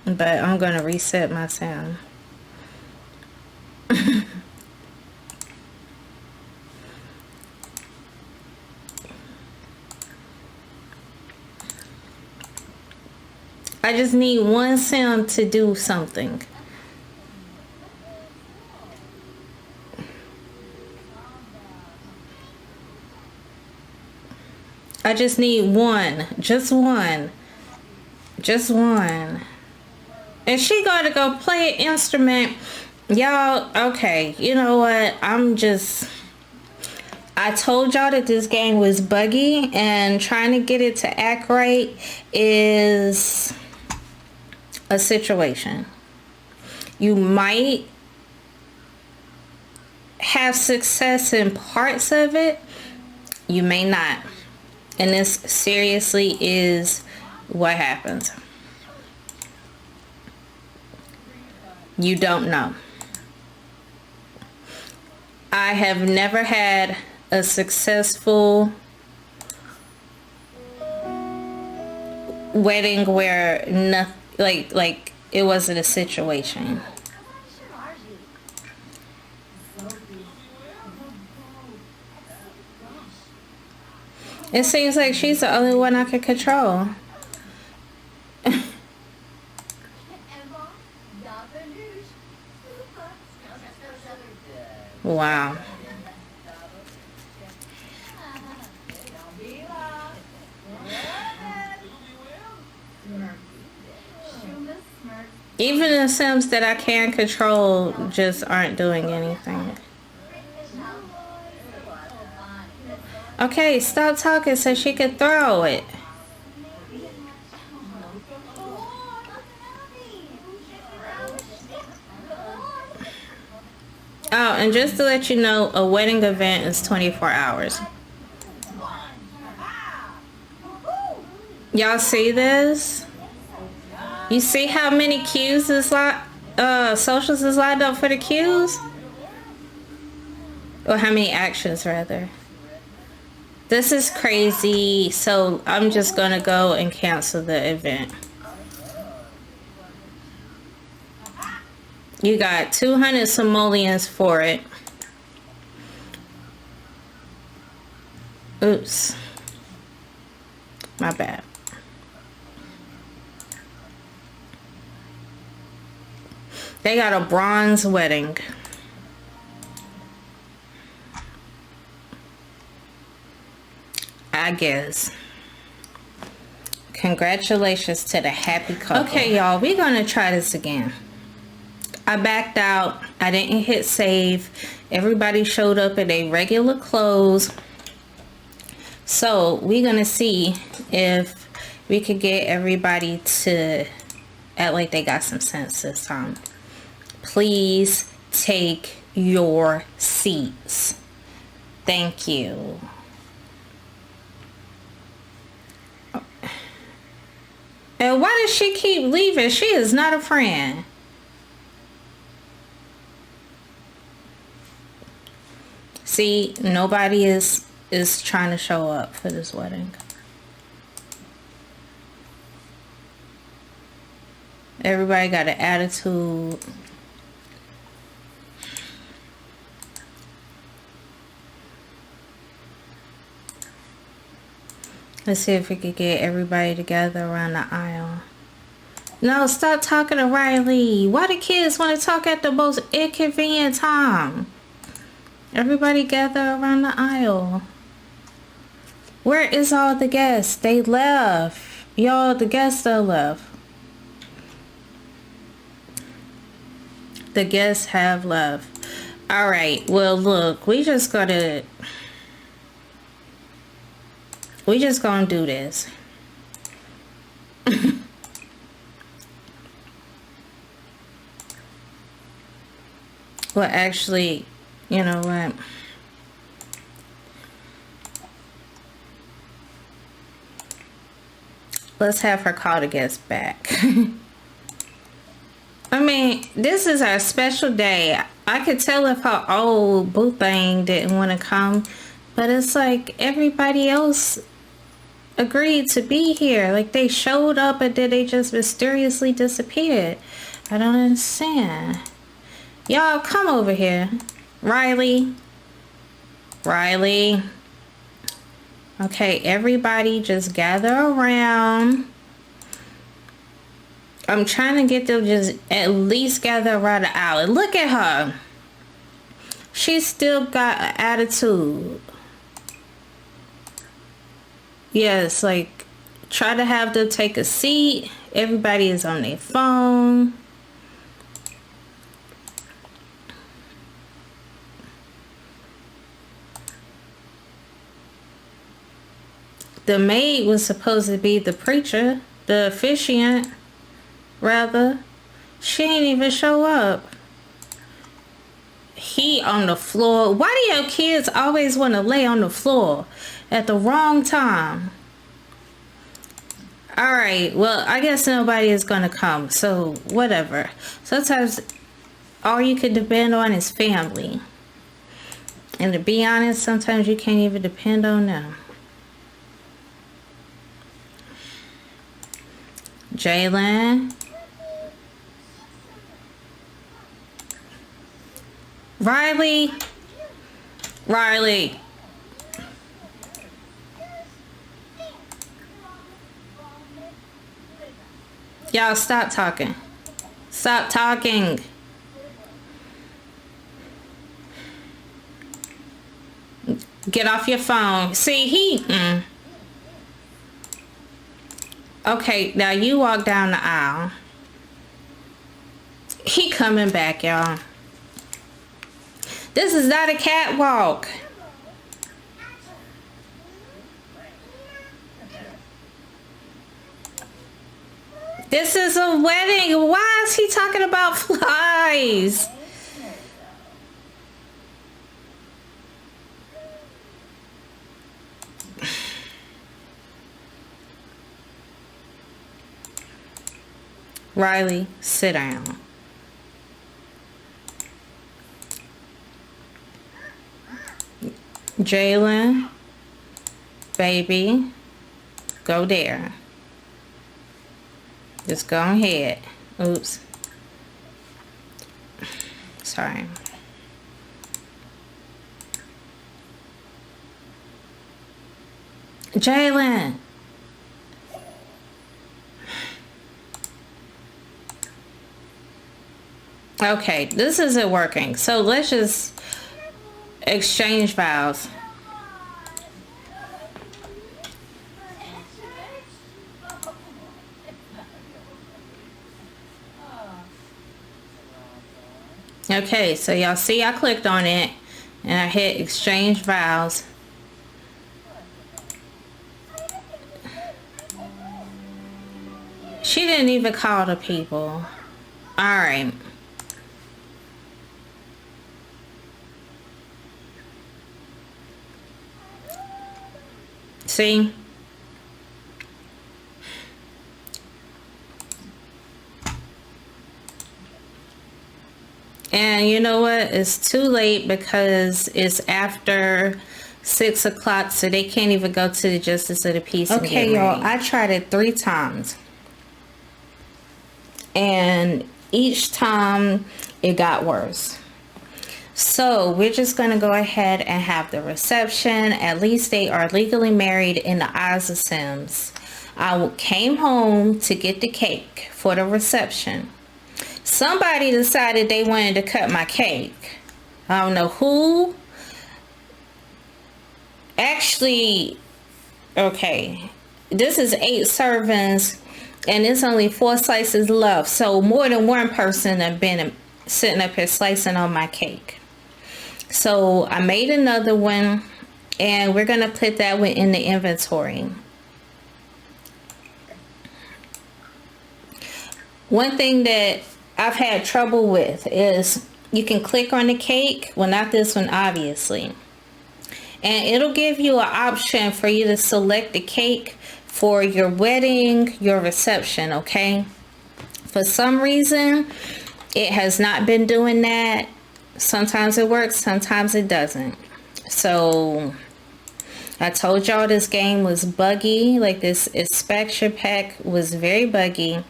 but I'm gonna reset my sound. I just need one sound to do something. I just need one. Just one. Just one. And she gotta go play an instrument. Y'all, okay, you know what? I told y'all that this game was buggy, and trying to get it to act right is a situation. You might have success in parts of it. You may not. And this seriously is what happens. You don't know. I have never had a successful wedding where nothing, like it wasn't a situation. It seems like she's the only one I can control. Wow. Even the Sims that I can control just aren't doing anything. Okay, stop talking so she could throw it. Oh, and just to let you know, a wedding event is 24 hours. Y'all see this? You see how many cues is socials is lined up for the cues? Or how many actions rather. This is crazy. So I'm just gonna go and cancel the event. You got 200 simoleons for it. Oops. My bad. They got a bronze wedding. I guess. Congratulations to the happy couple. Okay, y'all, we're gonna try this again. I backed out. I didn't hit save. Everybody showed up in their regular clothes. So we're gonna see if we could get everybody to act like they got some sense this time. Please take your seats. Thank you. And why does she keep leaving? She is not a friend. See, nobody is trying to show up for this wedding. Everybody got an attitude. Let's see if we could get everybody together around the aisle. No, stop talking to Riley. Why do kids want to talk at the most inconvenient time? Everybody gather around the aisle. Where is all the guests? They left. Y'all, the guests are left. The guests have left. Alright, well look, we just gonna do this. Well, actually, you know what? Let's have her call the guests back. I mean, this is our special day. I could tell if her old boo thing didn't want to come, but it's like everybody else agreed to be here. Like they showed up and then they just mysteriously disappeared. I don't understand. Y'all come over here. Riley. Okay, everybody just gather around. I'm trying to get them just at least gather around the aisle. And look at her. She still got an attitude. Yes, like try to have them take a seat. Everybody is on their phone. The maid was supposed to be the preacher, the officiant, rather. She ain't even show up. He on the floor. Why do your kids always want to lay on the floor at the wrong time? Alright, well, I guess nobody is going to come, so whatever. Sometimes all you can depend on is family. And to be honest, sometimes you can't even depend on them. Jalen. Riley. Y'all stop talking. Stop talking. Get off your phone. See, he... Okay, now you walk down the aisle. He coming back, y'all. This is not a catwalk. This is a wedding. Why is he talking about flies? Riley, sit down. Jalen, baby, go there. Just go ahead. Oops. Sorry. Jalen. Okay, this isn't working. So let's just exchange vows. Okay, so y'all see I clicked on it and I hit exchange vows. She didn't even call the people. Alright. See? And you know what? It's too late because it's after 6 o'clock, so they can't even go to the Justice of the Peace. Okay, y'all, I tried it 3 times. And each time it got worse. So we're just going to go ahead and have the reception. At least they are legally married in the eyes of Sims. I came home to get the cake for the reception. Somebody decided they wanted to cut my cake. I don't know who. Actually, okay, this is 8 servings and it's only 4 slices left. So more than one person have been sitting up here slicing on my cake. So I made another one and we're going to put that one in the inventory. One thing that I've had trouble with is you can click on the cake. Well, not this one, obviously. And it'll give you an option for you to select the cake for your wedding, your reception, okay? For some reason, it has not been doing that. Sometimes it works, sometimes it doesn't. So I told y'all this game was buggy. Like this expansion pack was very buggy.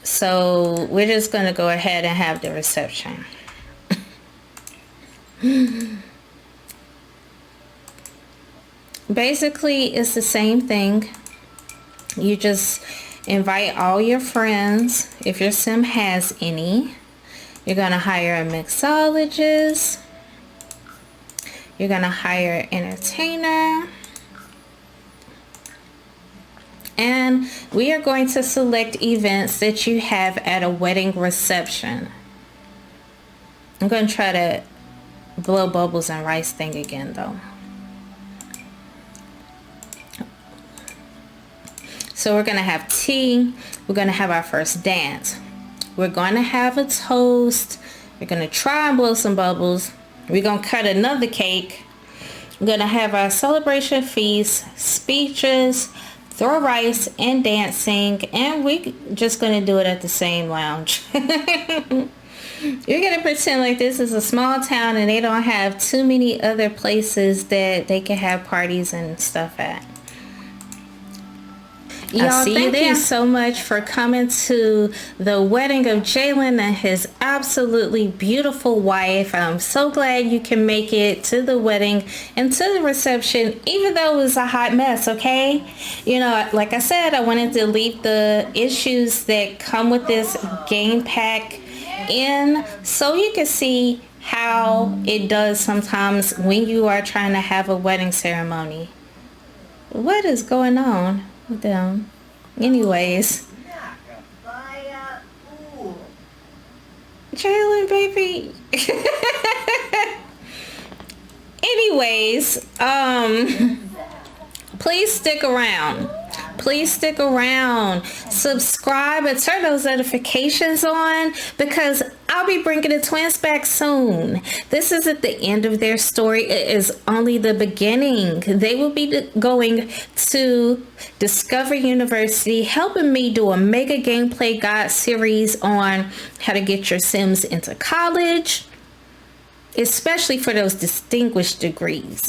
So we're just going to go ahead and have the reception. Basically, it's the same thing. You just invite all your friends, if your sim has any. You're going to hire a mixologist. You're going to hire an entertainer. And we are going to select events that you have at a wedding reception. I'm going to try to blow bubbles and rice thing again though. So we're going to have tea. We're going to have our first dance. We're going to have a toast. We're going to try and blow some bubbles. We're going to cut another cake. We're going to have our celebration feast, speeches, throw rice and dancing, and we're just going to do it at the same lounge. You're going to pretend like this is a small town and they don't have too many other places that they can have parties and stuff at. Y'all, thank you so much for coming to the wedding of Jalen and his absolutely beautiful wife. I'm so glad you can make it to the wedding and to the reception, even though it was a hot mess, okay? You know, like I said, I wanted to leave the issues that come with this game pack in so you can see how it does sometimes when you are trying to have a wedding ceremony. What is going on with them? Anyways, Jalen, baby. Anyways, please stick around. Please stick around, subscribe, and turn those notifications on because I'll be bringing the twins back soon. This isn't the end of their story. It is only the beginning. They will be going to Discover University, helping me do a mega gameplay guide series on how to get your Sims into college, especially for those distinguished degrees.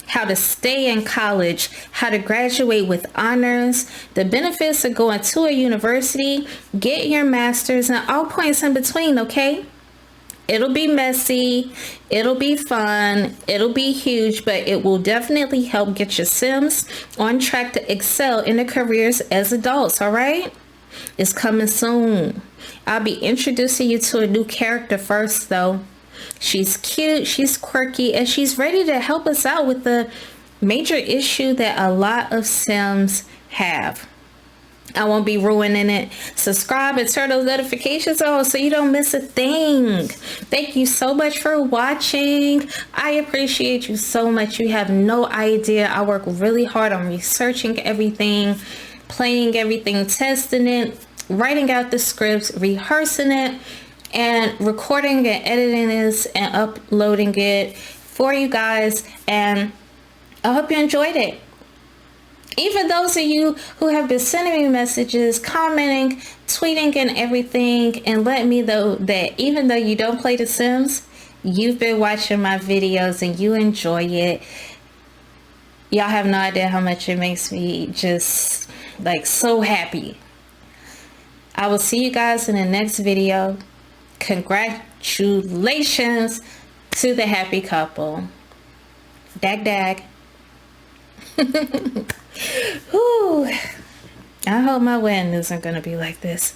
How to stay in college, how to graduate with honors, the benefits of going to a university, get your master's, and all points in between, okay? It'll be messy, it'll be fun, it'll be huge, but it will definitely help get your Sims on track to excel in their careers as adults, all right? It's coming soon. I'll be introducing you to a new character first, though. She's cute, she's quirky, and she's ready to help us out with the major issue that a lot of Sims have. I won't be ruining it. Subscribe and turn those notifications on so you don't miss a thing. Thank you so much for watching. I appreciate you so much. You have no idea. I work really hard on researching everything, playing everything, testing it, writing out the scripts, rehearsing it, and recording and editing this and uploading it for you guys. And I hope you enjoyed it. Even those of you who have been sending me messages, commenting, tweeting and everything, and let me know that even though you don't play The Sims, you've been watching my videos and you enjoy it. Y'all have no idea how much it makes me just like so happy. I will see you guys in the next video. Congratulations to the happy couple. Dag dag. Whew. I hope my wedding isn't gonna be like this.